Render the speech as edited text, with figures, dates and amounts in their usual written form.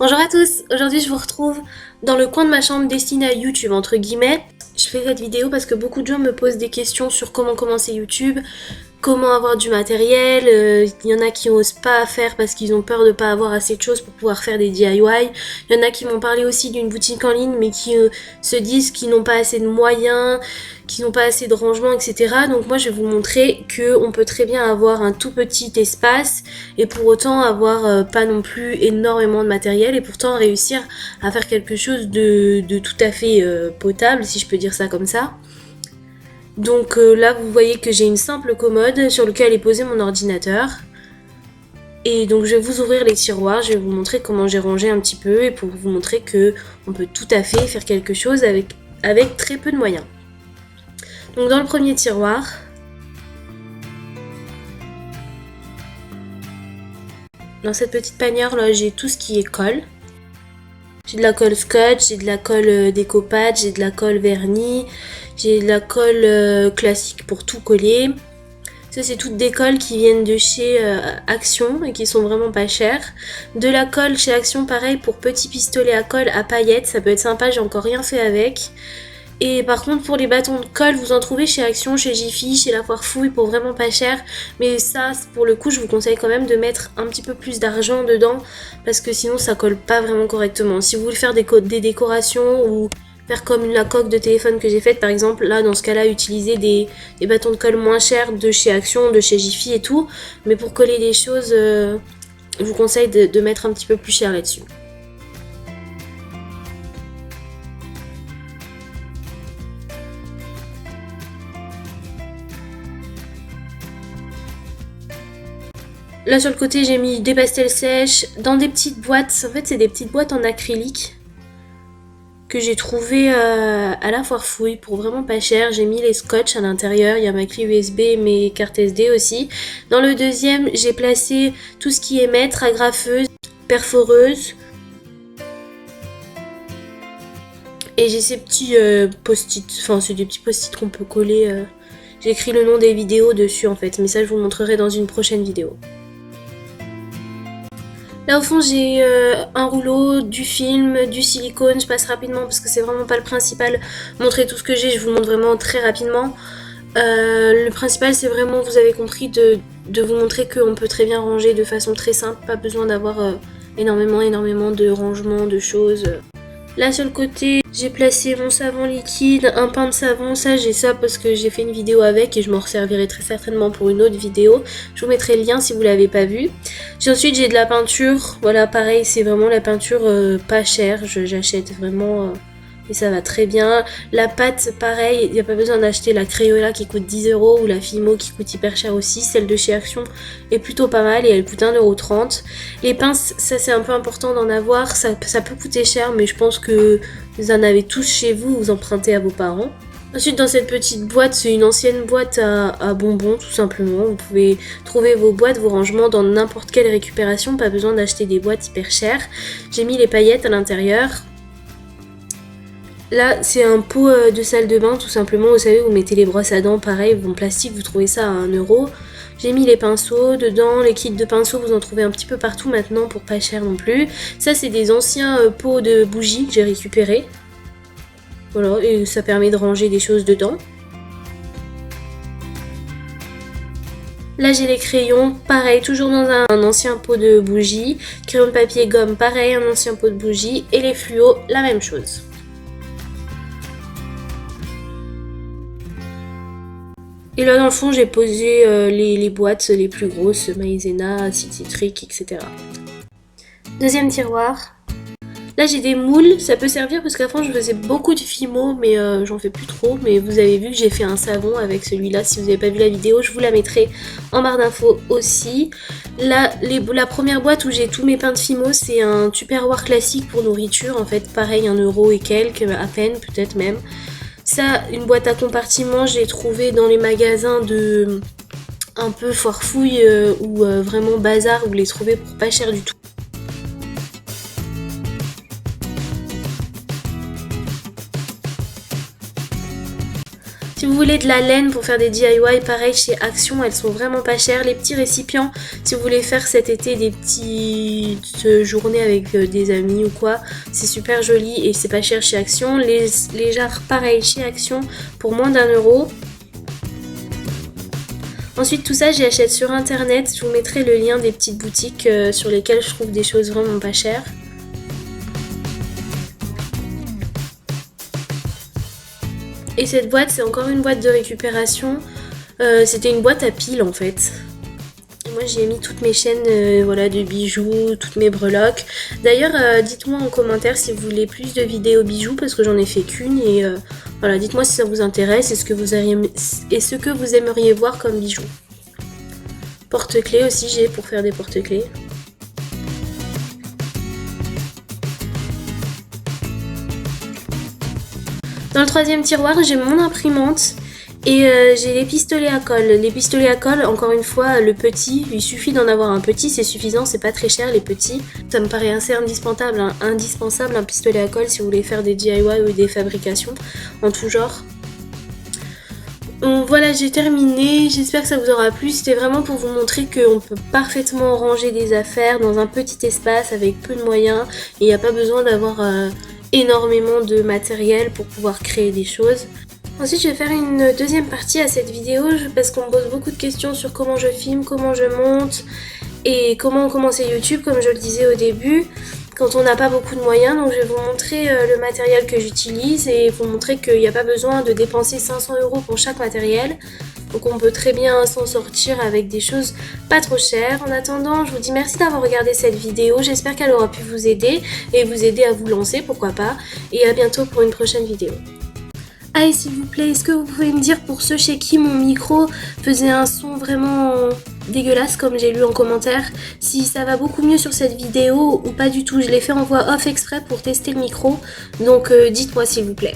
Bonjour à tous, aujourd'hui je vous retrouve dans le coin de ma chambre destinée à YouTube entre guillemets. Je fais cette vidéo parce que beaucoup de gens me posent des questions sur comment commencer YouTube, comment avoir du matériel, il y en a qui n'osent pas faire parce qu'ils ont peur de pas avoir assez de choses pour pouvoir faire des DIY. Il y en a qui m'ont parlé aussi d'une boutique en ligne mais qui se disent qu'ils n'ont pas assez de moyens, qui n'ont pas assez de rangement, etc. Donc moi je vais vous montrer qu'on peut très bien avoir un tout petit espace et pour autant avoir pas non plus énormément de matériel et pourtant réussir à faire quelque chose de tout à fait potable, si je peux dire ça comme ça. Donc là vous voyez que j'ai une simple commode sur laquelle est posé mon ordinateur. Et donc je vais vous ouvrir les tiroirs, je vais vous montrer comment j'ai rangé un petit peu et pour vous montrer que on peut tout à fait faire quelque chose avec très peu de moyens. Donc dans le premier tiroir, dans cette petite panière là, j'ai tout ce qui est colle. J'ai de la colle scotch, j'ai de la colle découpage, j'ai de la colle vernis, j'ai de la colle classique pour tout coller. Ça c'est toutes des colles qui viennent de chez Action et qui sont vraiment pas chères. De la colle chez Action pareil pour petits pistolets à colle à paillettes, ça peut être sympa, j'ai encore rien fait avec. Et par contre pour les bâtons de colle, vous en trouvez chez Action, chez Jiffy, chez La Foire Fouille pour vraiment pas cher. Mais ça pour le coup je vous conseille quand même de mettre un petit peu plus d'argent dedans parce que sinon ça colle pas vraiment correctement. Si vous voulez faire des décorations ou faire comme la coque de téléphone que j'ai faite par exemple, là dans ce cas là utiliser des bâtons de colle moins chers de chez Action, de chez Jiffy et tout. Mais pour coller des choses, je vous conseille de mettre un petit peu plus cher là-dessus. Là sur le côté j'ai mis des pastels sèches dans des petites boîtes, en fait c'est des petites boîtes en acrylique que j'ai trouvé à La Foire Fouille pour vraiment pas cher. J'ai mis les scotch à l'intérieur, il y a ma clé USB, mes cartes SD aussi. Dans le deuxième j'ai placé tout ce qui est mètre, agrafeuse, perforeuse. Et j'ai ces petits post-it, enfin c'est des petits post-it qu'on peut coller. J'ai écrit le nom des vidéos dessus en fait, mais ça je vous montrerai dans une prochaine vidéo. Là au fond j'ai un rouleau, du film, du silicone, je passe rapidement parce que c'est vraiment pas le principal. Montrer tout ce que j'ai, je vous montre vraiment très rapidement. Le principal c'est vraiment, vous avez compris, de vous montrer qu'on peut très bien ranger de façon très simple, pas besoin d'avoir énormément de rangement, de choses. Là sur le côté j'ai placé mon savon liquide, un pain de savon, ça j'ai ça parce que j'ai fait une vidéo avec et je m'en resservirai très certainement pour une autre vidéo. Je vous mettrai le lien si vous l'avez pas vu. Ensuite j'ai de la peinture, voilà pareil c'est vraiment la peinture pas chère, j'achète vraiment et ça va très bien. La pâte pareil, il n'y a pas besoin d'acheter la Crayola qui coûte 10 € ou la Fimo qui coûte hyper cher aussi. Celle de chez Action est plutôt pas mal et elle coûte 1,30 €. Les pinces, ça c'est un peu important d'en avoir, ça peut coûter cher mais je pense que vous en avez tous chez vous, vous empruntez à vos parents. Ensuite dans cette petite boîte, c'est une ancienne boîte à bonbons tout simplement. Vous pouvez trouver vos boîtes, vos rangements dans n'importe quelle récupération, pas besoin d'acheter des boîtes hyper chères. J'ai mis les paillettes à l'intérieur. Là, c'est un pot de salle de bain, tout simplement. Vous savez, vous mettez les brosses à dents, pareil, en plastique, vous trouvez ça à 1 €. J'ai mis les pinceaux dedans, les kits de pinceaux, vous en trouvez un petit peu partout maintenant, pour pas cher non plus. Ça, c'est des anciens pots de bougies que j'ai récupérés. Voilà, et ça permet de ranger des choses dedans. Là, j'ai les crayons, pareil, toujours dans un ancien pot de bougies. Crayon de papier gomme, pareil, un ancien pot de bougies. Et les fluos, la même chose. Et là dans le fond j'ai posé les boîtes les plus grosses, Maïzena, City Trick, etc. Deuxième tiroir. Là j'ai des moules, ça peut servir parce qu'avant je faisais beaucoup de Fimo mais j'en fais plus trop. Mais vous avez vu que j'ai fait un savon avec celui-là, si vous n'avez pas vu la vidéo je vous la mettrai en barre d'infos aussi. Là la première boîte où j'ai tous mes pains de Fimo c'est un Tupperware classique pour nourriture en fait, pareil 1 € et quelques, à peine peut-être même. Ça, une boîte à compartiments, je l'ai trouvé dans les magasins de un peu Foire Fouille ou vraiment bazar, vous les trouvez pour pas cher du tout. Si vous voulez de la laine pour faire des DIY, pareil chez Action, elles sont vraiment pas chères. Les petits récipients, si vous voulez faire cet été des petites journées avec des amis ou quoi, c'est super joli et c'est pas cher chez Action. Les jarres, pareil chez Action, pour moins d'1 €. Ensuite tout ça j'achète sur internet, je vous mettrai le lien des petites boutiques sur lesquelles je trouve des choses vraiment pas chères. Et cette boîte, c'est encore une boîte de récupération. C'était une boîte à piles en fait. Et moi j'y ai mis toutes mes chaînes voilà, de bijoux, toutes mes breloques. D'ailleurs dites-moi en commentaire si vous voulez plus de vidéos bijoux parce que j'en ai fait qu'une. Et voilà, dites-moi si ça vous intéresse et ce que vous aimeriez voir comme bijoux. Porte-clés aussi j'ai pour faire des porte-clés. Dans le troisième tiroir, j'ai mon imprimante et j'ai les pistolets à colle. Les pistolets à colle, encore une fois, le petit, il suffit d'en avoir un petit, c'est suffisant, c'est pas très cher les petits. Ça me paraît assez indispensable, un pistolet à colle si vous voulez faire des DIY ou des fabrications en tout genre. Donc voilà, j'ai terminé, j'espère que ça vous aura plu. C'était vraiment pour vous montrer qu'on peut parfaitement ranger des affaires dans un petit espace avec peu de moyens. Et il n'y a pas besoin d'avoir énormément de matériel pour pouvoir créer des choses. Ensuite je vais faire une deuxième partie à cette vidéo parce qu'on me pose beaucoup de questions sur comment je filme, comment je monte et comment commencer YouTube comme je le disais au début quand on n'a pas beaucoup de moyens. Donc je vais vous montrer le matériel que j'utilise et vous montrer qu'il n'y a pas besoin de dépenser 500 € pour chaque matériel. Donc on peut très bien s'en sortir avec des choses pas trop chères. En attendant, je vous dis merci d'avoir regardé cette vidéo. J'espère qu'elle aura pu vous aider et vous aider à vous lancer, pourquoi pas. Et à bientôt pour une prochaine vidéo. Ah et s'il vous plaît, est-ce que vous pouvez me dire pour ceux chez qui mon micro faisait un son vraiment dégueulasse comme j'ai lu en commentaire, si ça va beaucoup mieux sur cette vidéo ou pas du tout. Je l'ai fait en voix off exprès pour tester le micro, donc dites-moi s'il vous plaît.